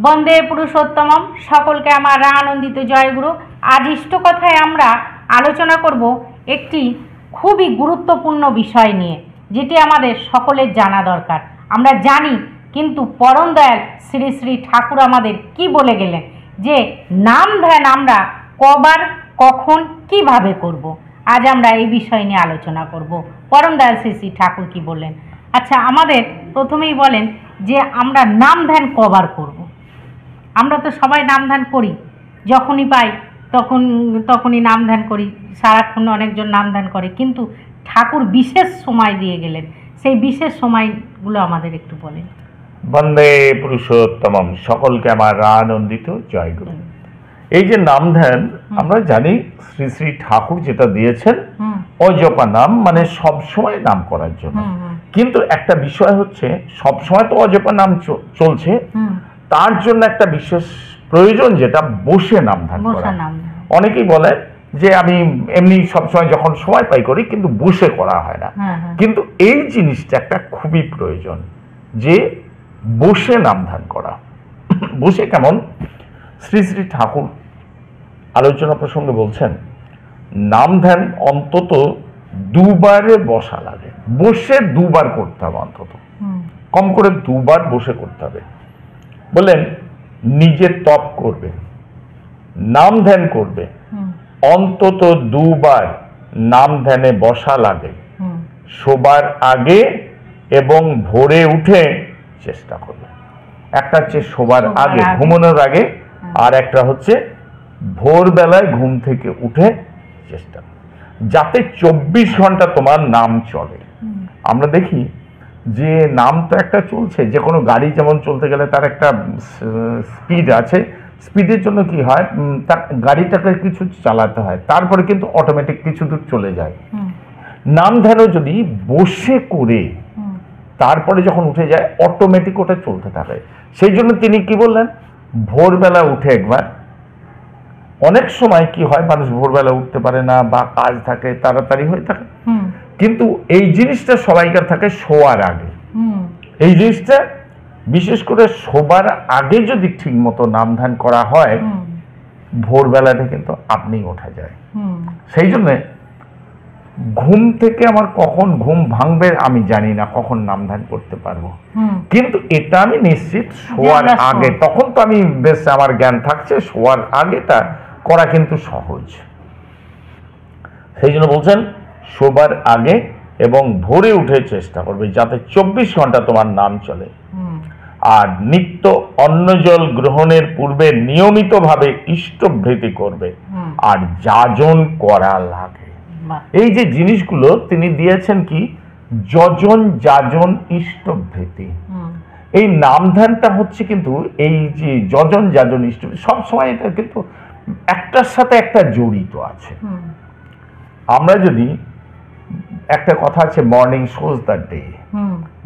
বন্দে পুরুষোত্তমম। সকলকে আমার আনন্দিত জয়গুরু। আজ ইষ্ট কথায় আমরা আলোচনা করব একটি খুবই গুরুত্বপূর্ণ বিষয় নিয়ে, যেটি আমাদের সকলের জানা দরকার। আমরা জানি, কিন্তু পরম দয়াল শ্রী শ্রী ঠাকুর আমাদের কি বলে গেলেন, যে নাম ধ্যান আমরা কবার, কখন, কিভাবে করব। আজ আমরা এই বিষয় নিয়ে আলোচনা করব। পরম দয়াল শ্রী শ্রী ঠাকুর কি বললেন। আচ্ছা, আমাদের প্রথমেই বলেন যে আমরা নাম ধ্যান কবার করব। আমরা তো সবাই নাম ধ্যান করি, যখনই পাই তখনই নাম ধ্যান করি, সারাক্ষণ অনেকজন নাম ধ্যান করে, কিন্তু ঠাকুর বিশেষ সময় দিয়ে গেলেন, সেই বিশেষ সময়গুলো আমাদের একটু বলেন। বন্দে পুরুষোত্তমম। সকলকে আমার আনন্দিত জয়গুরু। এই যে নাম ধ্যান, আমরা জানি শ্রী শ্রী ঠাকুর যেটা দিয়েছেন অজপা নাম, মানে সব সময় নাম করার জন্য। কিন্তু একটা বিষয় হচ্ছে, সব সময় তো অজপা নাম চলছে, তার জন্য একটা বিশেষ প্রয়োজন, যেটা বসে নাম ধ্যান করা। অনেকেই বলে যে আমি এমনি সবসময় যখন সময় পাই করি, কিন্তু বসে করা হয় না। কিন্তু এই জিনিসটা একটা খুবই প্রয়োজন, যে বসে নাম ধ্যান করা। বসে কেমন? শ্রী শ্রী ঠাকুর আলোচনা প্রসঙ্গে বলছেন, নাম ধ্যান অন্তত দুবারে বসা লাগে। বসে দুবার করতে হবে, অন্তত কম করে দুবার বসে করতে হবে। বললেন নিজে তপ করবে, নাম ধ্যান করবে, অন্তত দুবার নাম ধ্যানে বসা লাগে। শোবার আগে এবং ভোরে উঠে চেষ্টা করবে। একটা হচ্ছে শোবার আগে, ঘুমানোর আগে, আর একটা হচ্ছে ভোরবেলায় ঘুম থেকে উঠে চেষ্টা করবে, যাতে 24 ঘন্টা তোমার নাম চলে। আমরা দেখি যে নাম তো একটা চলছে, যে কোনো গাড়ি যেমন চলতে গেলে তার একটা স্পিড আছে, স্পিডের জন্য কি হয়, তার গাড়িটাকে কিছু চালাতে হয়, তারপরে কিন্তু অটোমেটিক কিছু দূর চলে যায়। নাম ধ্যানও যদি বসে করে তারপরে যখন উঠে যায়, অটোমেটিক ওটা চলতে থাকে। সেই জন্য তিনি কি বললেন, ভোরবেলা উঠে একবার। অনেক সময় কি হয়, মানুষ ভোরবেলা উঠতে পারে না, বা কাজ থাকে, তাড়াতাড়ি হয়ে থাকে, কিন্তু এই জিনিসটা সবাইকার থাকে শোয়ার আগে। এই জিনিসটা বিশেষ করে শোবার আগে যদি ঠিক মতো নাম ধ্যান করা হয়, ভোরবেলাতে কিন্তু আপনি ওঠা যায়। সেই জন্য ঘুম থেকে আমার কখন ঘুম ভাঙবে আমি জানি না, কখন নাম ধ্যান করতে পারবো, কিন্তু এটা আমি নিশ্চিত শোয়ার আগে, তখন তো আমি বেশ আমার জ্ঞান থাকছে, শোয়ার আগেটা করা কিন্তু সহজ। সেই জন্য বলছেন শোবার আগে এবং ভোরে উঠে চেষ্টা করবে, যাতে 24 ঘন্টা তোমার নাম চলে। আর নিত্য অন্ন জল গ্রহণের পূর্বে নিয়মিতভাবে ইষ্টভৃতি করবে, আর যাজন করা লাগে। এই যে জিনিসগুলো তিনি দিয়েছেন, কি যজন, যাজন, ইষ্টভৃতি। এই নাম ধ্যানটা হচ্ছে কিন্তু এই যে যজন, যাজন, ইষ্টভৃতি, সবসময় এটা কিন্তু একটার সাথে একটা জড়িত আছে। আমরা যদি একটা কথা আছে, মর্নিং শোজ দ্য ডে,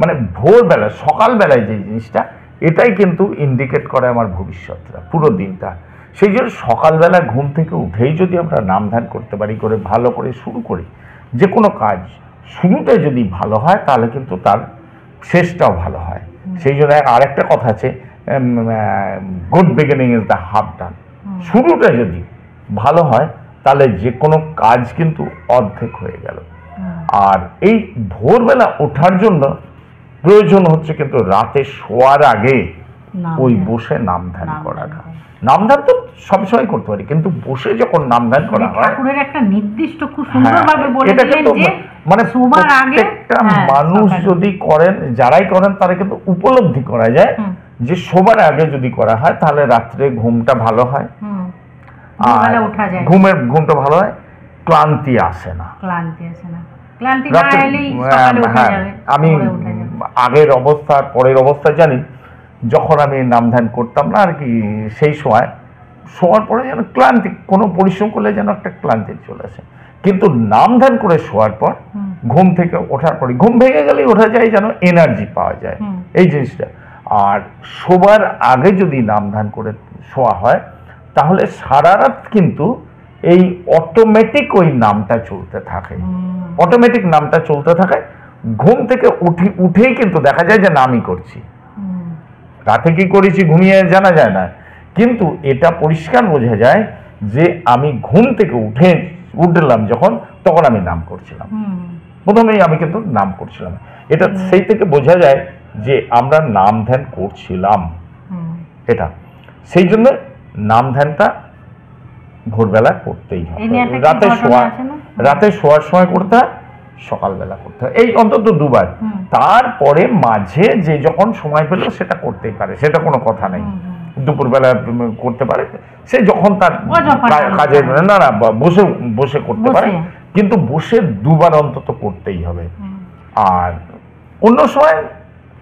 মানে ভোরবেলা, সকালবেলায় যে জিনিসটা, এটাই কিন্তু ইন্ডিকেট করে আমার ভবিষ্যৎটা, পুরো দিনটা। সেই জন্য সকালবেলা ঘুম থেকে উঠেই যদি আমরা নাম ধ্যান করতে পারি, করে ভালো করে শুরু করি, যে কোনো কাজ শুরুটা যদি ভালো হয়, তাহলে কিন্তু তার শেষটাও ভালো হয়। সেই জন্য আরেকটা কথা আছে, good beginning is the half ডান। শুরুটা যদি ভালো হয়, তাহলে যে কোনো কাজ কিন্তু অর্ধেক হয়ে গেল। আর এই ভোরবেলা ওঠার জন্য প্রয়োজন হচ্ছে কিন্তু রাতে শোয়ার আগে ওই বসে নাম ধ্যান করাটা। নাম ধ্যান তো সবসময় করতে পারি, কিন্তু বসে যখন নাম ধ্যান করা হয়, ঠাকুরের একটা নির্দিষ্ট খুব সুন্দরভাবে বলে দিলেন যে মানে প্রত্যেকটা মানুষ যদি করেন, যারাই করেন, তারা কিন্তু উপলব্ধি করা যায় যে শোবার আগে যদি করা হয়, তাহলে রাত্রে ঘুমটা ভালো হয়, আর ঘুমটা ভালো হয়, ক্লান্তি আসে না। আমি আগের অবস্থা পরের অবস্থা জানি, যখন আমি নাম ধ্যান করতাম না আর কি, সেই সময় শোয়ার পরে যেন ক্লান্তি, কোনো পরিশ্রম করলে যেন একটা ক্লান্তি চলে আসে। কিন্তু নাম ধ্যান করে শোয়ার পর, ঘুম থেকে ওঠার পরে, ঘুম ভেঙে গেলেই ওঠা যায়, যেন এনার্জি পাওয়া যায়, এই জিনিসটা। আর শোবার আগে যদি নাম ধ্যান করে শোয়া হয়, তাহলে সারা রাত কিন্তু এই অটোমেটিক ওই নামটা চলতে থাকে, অটোমেটিক নামটা চলতে থাকে। ঘুম থেকে উঠেই কিন্তু দেখা যায় যে নামই করছি। রাতে কি করেছি ঘুমিয়ে জানা যায় না, কিন্তু এটা পরিষ্কার বোঝা যায় যে আমি ঘুম থেকে উঠলাম যখন, তখন আমি নাম করছিলাম। প্রথমেই আমি কিন্তু নাম করছিলাম, এটা সেই থেকে বোঝা যায় যে আমরা নাম ধ্যান করছিলাম। এটা সেই জন্য নাম ধ্যানটা ভোরবেলা করতেই হবে, রাতে শোয়ার সময় করতে হয়, সকালবেলা করতে হয়, এই অন্তত দুবার। তারপরে মাঝে যে যখন সময় পেল সেটা করতেই পারে, সেটা কোনো কথা নেই। দুপুরবেলা করতে পারে, সে যখন তার কাজে না বসে বসে করতে পারে, কিন্তু বসে দুবার অন্তত করতেই হবে। আর অন্য সময়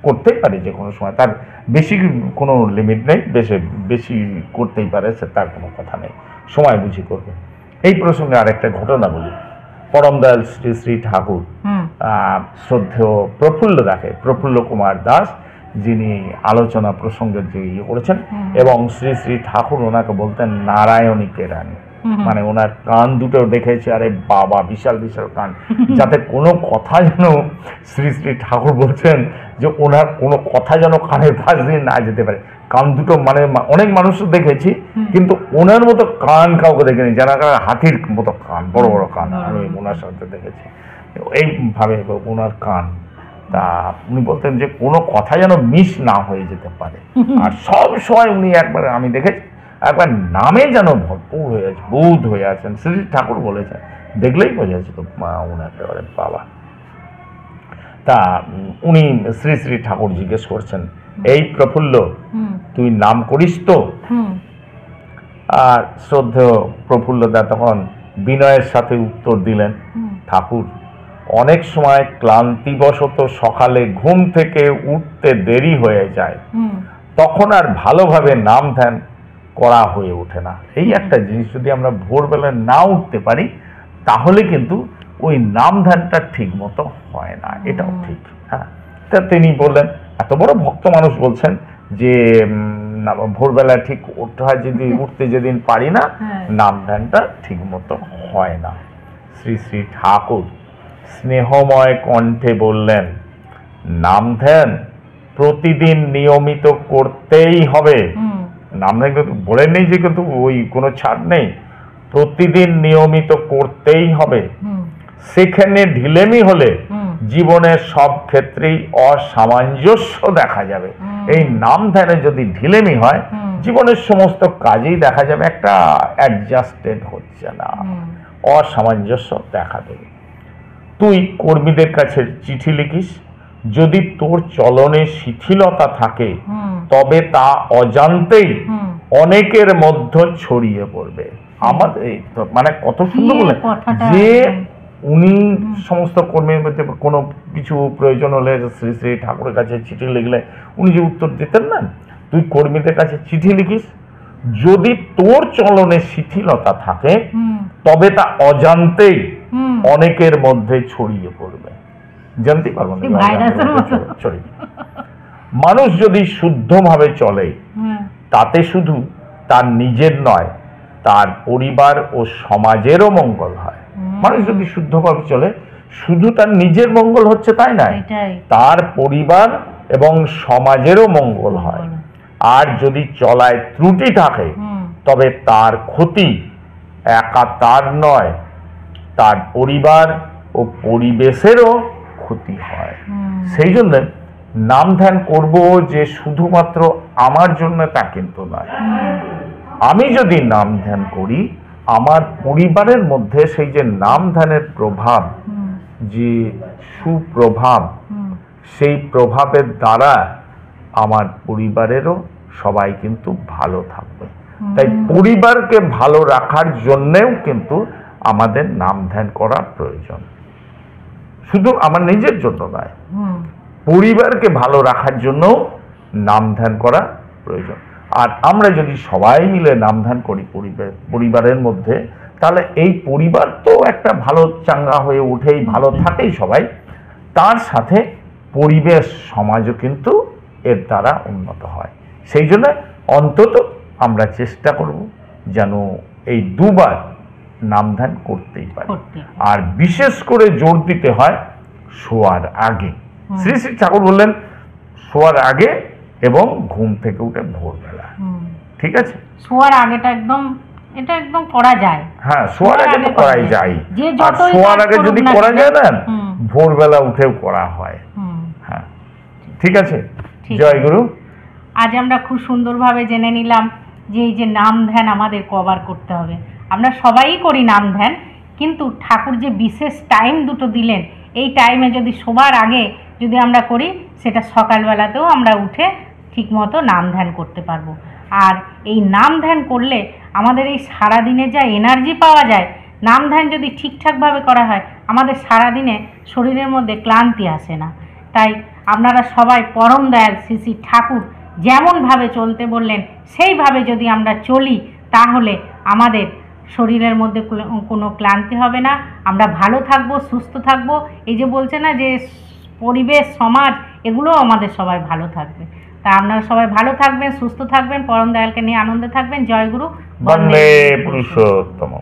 করতেই পারে, যে কোনো সময়, তার বেশি কোনো লিমিট নেই, বেশি করতেই পারে, সে তার কোনো কথা নেই, সময় বুঝি করবে। এই প্রসঙ্গে আরেকটা ঘটনা বলি। পরম দয়াল শ্রী শ্রী ঠাকুর শ্রদ্ধেয় প্রফুল্ল কুমার দাস, যিনি আলোচনা প্রসঙ্গের যে করেছেন, এবং শ্রী শ্রী ঠাকুর ওনাকে বলতেন নারায়ণী কেরানি, মানে ওনার কান দুটো দেখেছে, আরে বাবা বিশাল বিশাল কান, যাতে কোনো কথা যেন শ্রী শ্রী ঠাকুর বলছেন যে ওনার কোনো কথা যেন কানের পাশ দিয়ে না যেতে পারে। কান দুটো মানে অনেক মানুষ দেখেছি, কিন্তু ওনার মতো কান কাউকে দেখিনি, যারা হাতির মতো কান, বড় বড় কান, আমি ওনার সাথে দেখেছি এইভাবে ওনার কান। তা উনি বলতেন যে কোনো কথা যেন মিস না হয়ে যেতে পারে, আর সব সময় উনি একবার আমি দেখেছি একবার নামে যেন ভরপুর হয়ে আছে, বোধ হয়ে আছেন। শ্রী ঠাকুর বলেছেন, দেখলেই বোঝা যেত উনি একেবারে বাবা। তা উনি শ্রী শ্রী ঠাকুর জিজ্ঞেস করছেন, এই প্রফুল্ল তুই নাম করিস তো? আর শ্রদ্ধেয় প্রফুল্লদা তখন বিনয়ের সাথে উত্তর দিলেন, ঠাকুর অনেক সময় ক্লান্তিবশত সকালে ঘুম থেকে উঠতে দেরি হয়ে যায়, তখন আর ভালোভাবে নাম ধ্যান করা হয়ে ওঠে না। এই একটা জিনিস যদি আমরা ভোরবেলা না উঠতে পারি, তাহলে কিন্তু ওই নাম ধ্যানটা ঠিক মতো হয় না, এটাও ঠিক। হ্যাঁ, তা তিনি বললেন, এত বড় ভক্ত মানুষ বলছেন যে ভোরবেলা ঠিক উঠতে যেদিন পারি না, নাম ধ্যানটা ঠিক মতো হয় না। শ্রী শ্রী ঠাকুর স্নেহময় কণ্ঠে বললেন, নাম ধ্যান প্রতিদিন নিয়মিত করতেই হবে। নাম ধ্যান বলেন নেই যে কিন্তু ওই কোনো ছাড় নেই, প্রতিদিন নিয়মিত করতেই হবে। সেখানে ঢিলেমি হলে জীবনের সব ক্ষেত্রেই অসামঞ্জস্য দেখা যাবে। এই নাম ধ্যানে যদি ঢিলেমি হয়, জীবনের সমস্ত কাজেই দেখা যাবে একটা অ্যাডজাস্টেড হচ্ছে না, অসামঞ্জস্য দেখা দেবে। তুই কর্মীদের কাছে চিঠি লিখিস, যদি তোর চলনে শিথিলতা থাকে তবে তা অজান্তেই অনেকের মধ্যে ছড়িয়ে পড়বে। আমাদের মানে কত সুন্দর বলে যে উনি সমস্ত কর্মীর মধ্যে কোনো কিছু প্রয়োজন হলে শ্রী শ্রী ঠাকুরের কাছে চিঠি লিখলে উনি যে উত্তর দিতেন না, তুই কর্মীদের কাছে চিঠি লিখিস, যদি তোর চলনে শিথিলতা থাকে তবে তা অজান্তেই অনেকের মধ্যে ছড়িয়ে পড়বে। জানতে পারবো না, মানুষ যদি শুদ্ধভাবে চলে, তাতে শুধু তার নিজের নয়, তার পরিবার ও সমাজেরও মঙ্গল হয়। মানুষ যদি শুদ্ধভাবে চলে, শুধু তার নিজের মঙ্গল হচ্ছে তাই নয়, তার পরিবার এবং সমাজেরও মঙ্গল হয়। আর যদি চলায় ত্রুটি থাকে, তবে তার ক্ষতি একা তার নয়, তার পরিবার ও পরিবেশেরও ক্ষতি হয়। সেই জন্য নাম ধ্যান করব যে শুধুমাত্র আমার জন্য তা কিন্তু নয়। আমি যদি নাম ধ্যান করি, আমার পরিবারের মধ্যে সেই যে নাম ধ্যানের প্রভাব, যে সুপ্রভাব, সেই প্রভাবের দ্বারা আমার পরিবারেরও সবাই কিন্তু ভালো থাকবে। তাই পরিবারকে ভালো রাখার জন্যেও কিন্তু আমাদের নাম ধ্যান করা প্রয়োজন, শুধু আমার নিজের জন্য নয়, পরিবারকে ভালো রাখার জন্যও নাম ধ্যান করা প্রয়োজন। আর আমরা যদি সবাই মিলে নাম ধ্যান করি পরিবারের মধ্যে, তাহলে এই পরিবার তো একটা ভালো চাঙ্গা হয়ে উঠেই, ভালো থাকেই সবাই, তার সাথে পরিবেশ সমাজও কিন্তু এর দ্বারা উন্নত হয়। সেই জন্য অন্তত আমরা চেষ্টা করব যেন এই দুবার নাম ধ্যান করতেই পারি। আর বিশেষ করে জোর দিতে হয় শোয়ার আগে। শ্রী শ্রী ঠাকুর বললেন, শোয়ার আগে এবং ঘুম থেকে উঠে ভোরবেলা। ঠিক আছে, শোয়ার আগেটা এটা একদম করা যায়। হ্যাঁ, শোয়ার আগে তো করাই যায়। যে আর যতই শোয়ার আগে যদি করা যায় না, হুম। ভোরবেলা উঠেও করা হয়। হ্যাঁ, ঠিক আছে। জয় গুরু। আজ আমরা খুব সুন্দরভাবে জেনে নিলাম যে এই যে নাম ধ্যান আমাদের কভার করতে হবে। আমরা সবাই করি নাম ধ্যান, কিন্তু ঠাকুর যে বিশেষ টাইম দুটো দিলেন, এই টাইমে যদি শোবার আগে যদি আমরা করি, সেটা সকালবেলাতেও আমরা উঠে ঠিকমতো নাম ধ্যান করতে পারবো। আর এই নাম ধ্যান করলে আমাদের এই সারাদিনে যা এনার্জি পাওয়া যায়, নাম ধ্যান যদি ঠিকঠাকভাবে করা হয়, আমাদের সারাদিনে শরীরের মধ্যে ক্লান্তি আসে না। তাই আপনারা সবাই পরম দয়াল শ্রী শ্রী ঠাকুর যেমনভাবে চলতে বললেন, সেইভাবে যদি আমরা চলি, তাহলে আমাদের শরীরের মধ্যে কোনো ক্লান্তি হবে না, আমরা ভালো থাকবো, সুস্থ থাকবো। এই যে বলছে না যে পরিবেশ, সমাজ, এগুলোও আমাদের সবাই ভালো থাকবে। তা আপনারা সবাই ভালো থাকবেন, সুস্থ থাকবেন, পরম দয়ালকে নিয়ে আনন্দে থাকবেন। জয় গুরু। বন্দে পুরুষোত্তম।